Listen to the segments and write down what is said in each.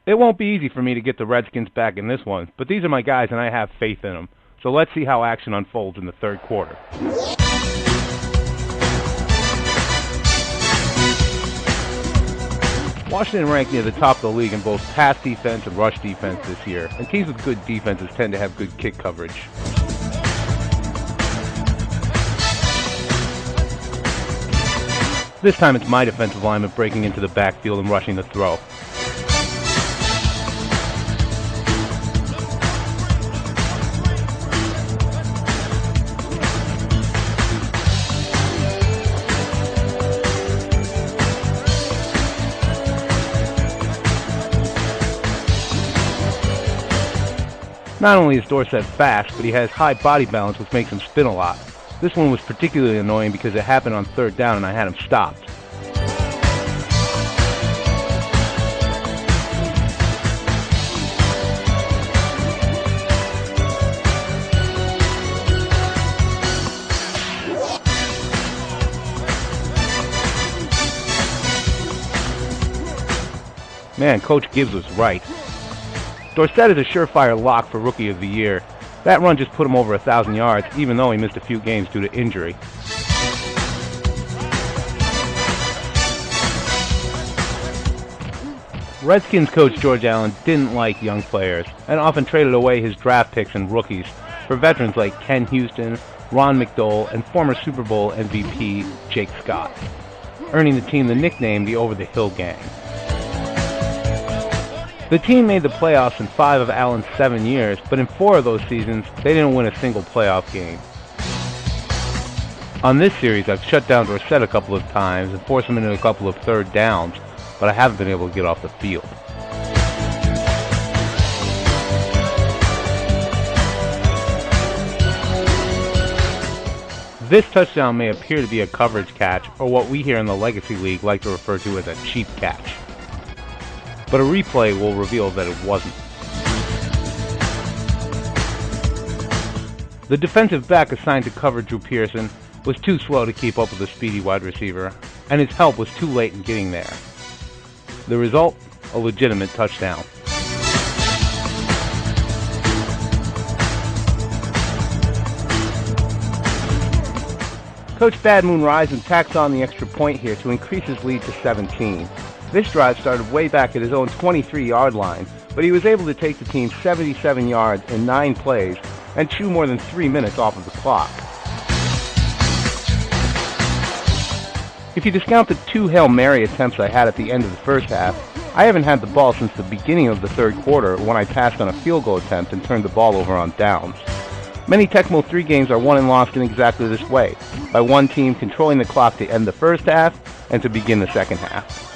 It won't be easy for me to get the Redskins back in this one, but these are my guys and I have faith in them. So let's see how action unfolds in the third quarter. Washington ranked near the top of the league in both pass defense and rush defense this year, and teams with good defenses tend to have good kick coverage. This time it's my defensive lineman breaking into the backfield and rushing the throw. Not only is Dorsett fast, but he has high body balance, which makes him spin a lot. This one was particularly annoying because it happened on third down and I had him stopped. Man, Coach Gibbs was right. Dorsett is a surefire lock for Rookie of the Year. That run just put him over 1,000 yards, even though he missed a few games due to injury. Redskins coach George Allen didn't like young players, and often traded away his draft picks and rookies for veterans like Ken Houston, Ron McDowell, and former Super Bowl MVP Jake Scott, earning the team the nickname the Over the Hill Gang. The team made the playoffs in 5 of Allen's 7 years, but in 4 of those seasons, they didn't win a single playoff game. On this series, I've shut down Dorsett a couple of times and forced him into a couple of third downs, but I haven't been able to get off the field. This touchdown may appear to be a coverage catch, or what we here in the Legacy League like to refer to as a cheap catch. But a replay will reveal that it wasn't. The defensive back assigned to cover Drew Pearson was too slow to keep up with the speedy wide receiver, and his help was too late in getting there. The result? A legitimate touchdown. Coach Bad Moon Rising tacks on the extra point here to increase his lead to 17. This drive started way back at his own 23-yard line, but he was able to take the team 77 yards in 9 plays and chew more than 3 minutes off of the clock. If you discount the 2 Hail Mary attempts I had at the end of the first half, I haven't had the ball since the beginning of the third quarter when I passed on a field goal attempt and turned the ball over on downs. Many Tecmo 3 games are won and lost in exactly this way, by one team controlling the clock to end the first half and to begin the second half.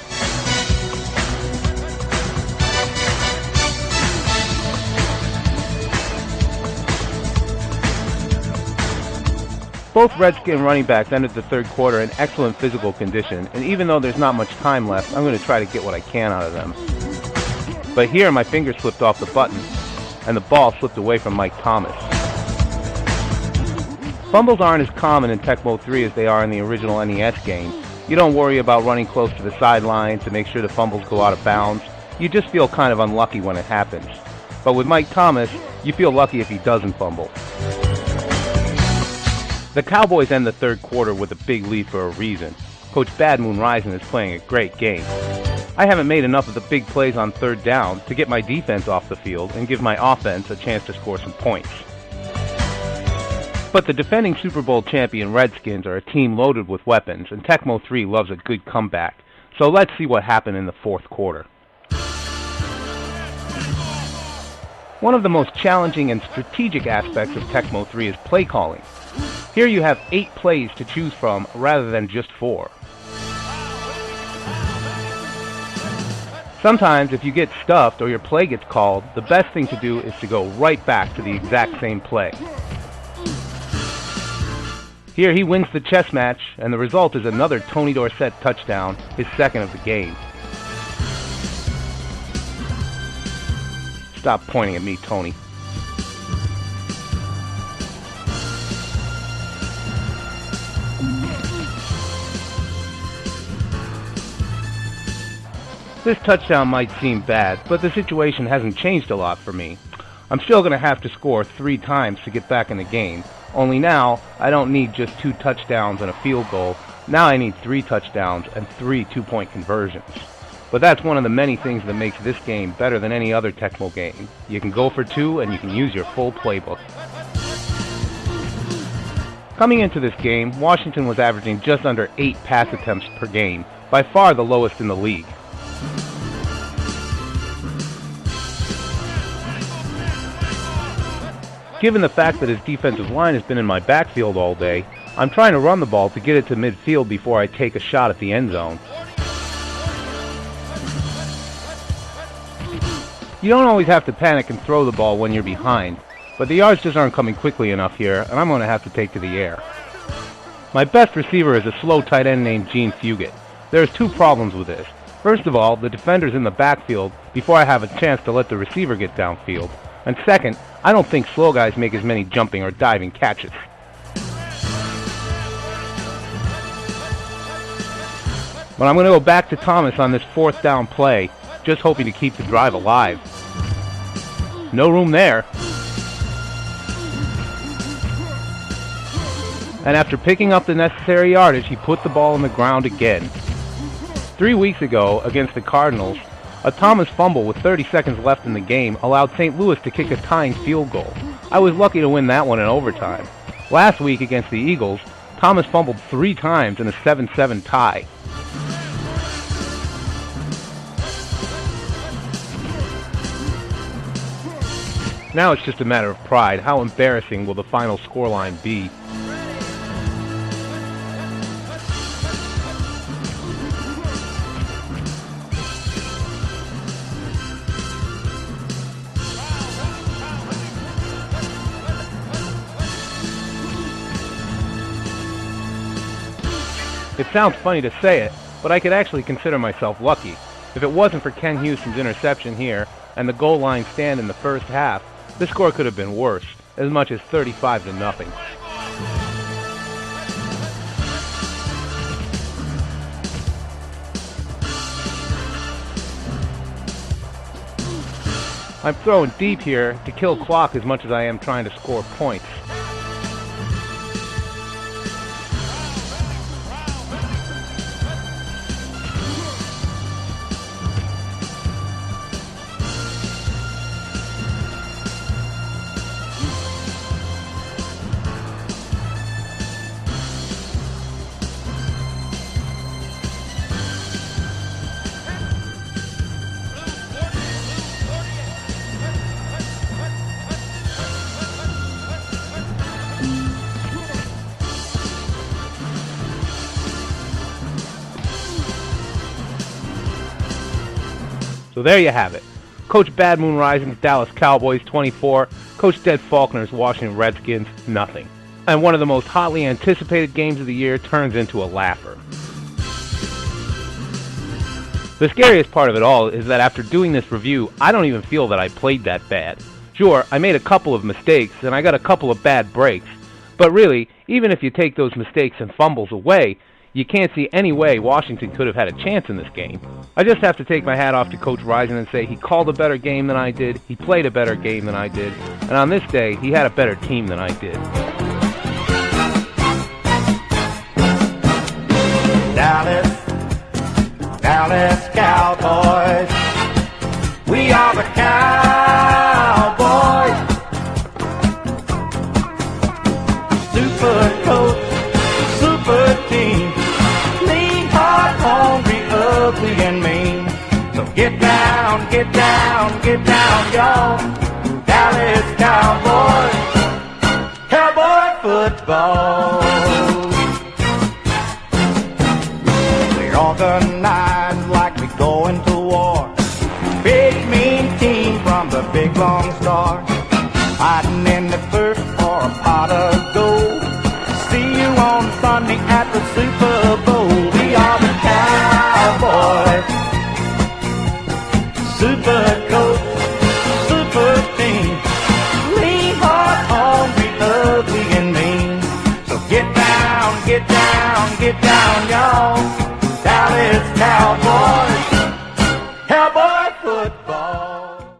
Both Redskin running backs ended the third quarter in excellent physical condition, and even though there's not much time left, I'm going to try to get what I can out of them. But here my finger slipped off the button, and the ball slipped away from Mike Thomas. Fumbles aren't as common in Tecmo 3 as they are in the original NES game. You don't worry about running close to the sideline to make sure the fumbles go out of bounds. You just feel kind of unlucky when it happens. But with Mike Thomas, you feel lucky if he doesn't fumble. The Cowboys end the third quarter with a big lead for a reason. Coach Bad Moon Rising is playing a great game. I haven't made enough of the big plays on third down to get my defense off the field and give my offense a chance to score some points. But the defending Super Bowl champion Redskins are a team loaded with weapons, and Tecmo 3 loves a good comeback. So let's see what happened in the fourth quarter. One of the most challenging and strategic aspects of Tecmo 3 is play calling. Here you have 8 plays to choose from rather than just 4. Sometimes if you get stuffed or your play gets called, the best thing to do is to go right back to the exact same play. Here he wins the chess match, and the result is another Tony Dorsett touchdown, his second of the game. Stop pointing at me, Tony. This touchdown might seem bad, but the situation hasn't changed a lot for me. I'm still going to have to score 3 times to get back in the game, only now I don't need just 2 touchdowns and a field goal. Now I need 3 touchdowns and 3 2-point conversions. But that's one of the many things that makes this game better than any other Tecmo game. You can go for 2 and you can use your full playbook. Coming into this game, Washington was averaging just under 8 pass attempts per game, by far the lowest in the league. Given the fact that his defensive line has been in my backfield all day, I'm trying to run the ball to get it to midfield before I take a shot at the end zone. You don't always have to panic and throw the ball when you're behind, but the yards just aren't coming quickly enough here, and I'm going to have to take to the air. My best receiver is a slow tight end named Gene Fugit. There's 2 problems with this. First of all, the defender's in the backfield before I have a chance to let the receiver get downfield. And second, I don't think slow guys make as many jumping or diving catches. But I'm going to go back to Thomas on this 4th down play, just hoping to keep the drive alive. No room there. And after picking up the necessary yardage, he put the ball on the ground again. 3 weeks ago, against the Cardinals, a Thomas fumble with 30 seconds left in the game allowed St. Louis to kick a tying field goal. I was lucky to win that one in overtime. Last week against the Eagles, Thomas fumbled 3 times in a 7-7 tie. Now it's just a matter of pride. How embarrassing will the final scoreline be? It sounds funny to say it, but I could actually consider myself lucky. If it wasn't for Ken Houston's interception here and the goal line stand in the first half, the score could have been worse, as much as 35-0. I'm throwing deep here to kill clock as much as I am trying to score points. So there you have it. Coach Bad Moon Rising's Dallas Cowboys 24, Coach Dead Faulkner's Washington Redskins nothing. And one of the most hotly anticipated games of the year turns into a laugher. The scariest part of it all is that after doing this review, I don't even feel that I played that bad. Sure, I made a couple of mistakes and I got a couple of bad breaks, but really, even if you take those mistakes and fumbles away, you can't see any way Washington could have had a chance in this game. I just have to take my hat off to Coach Rising and say he called a better game than I did, he played a better game than I did, and on this day, he had a better team than I did. Dallas Cowboys, we are the Cowboys. Super coach, super team, lean, hard, hungry, ugly, and mean. So get down, get down, get down, y'all. Dallas Cowboys, Cowboy football. We're organized like we going to war. Big mean team from the big long star. Hiding in the first for a pot of gold. See you on Sunday at the Super Bowl. We are the Cowboys. Super coach, super team. Lean, hard, hungry, ugly, and mean. So get down, y'all.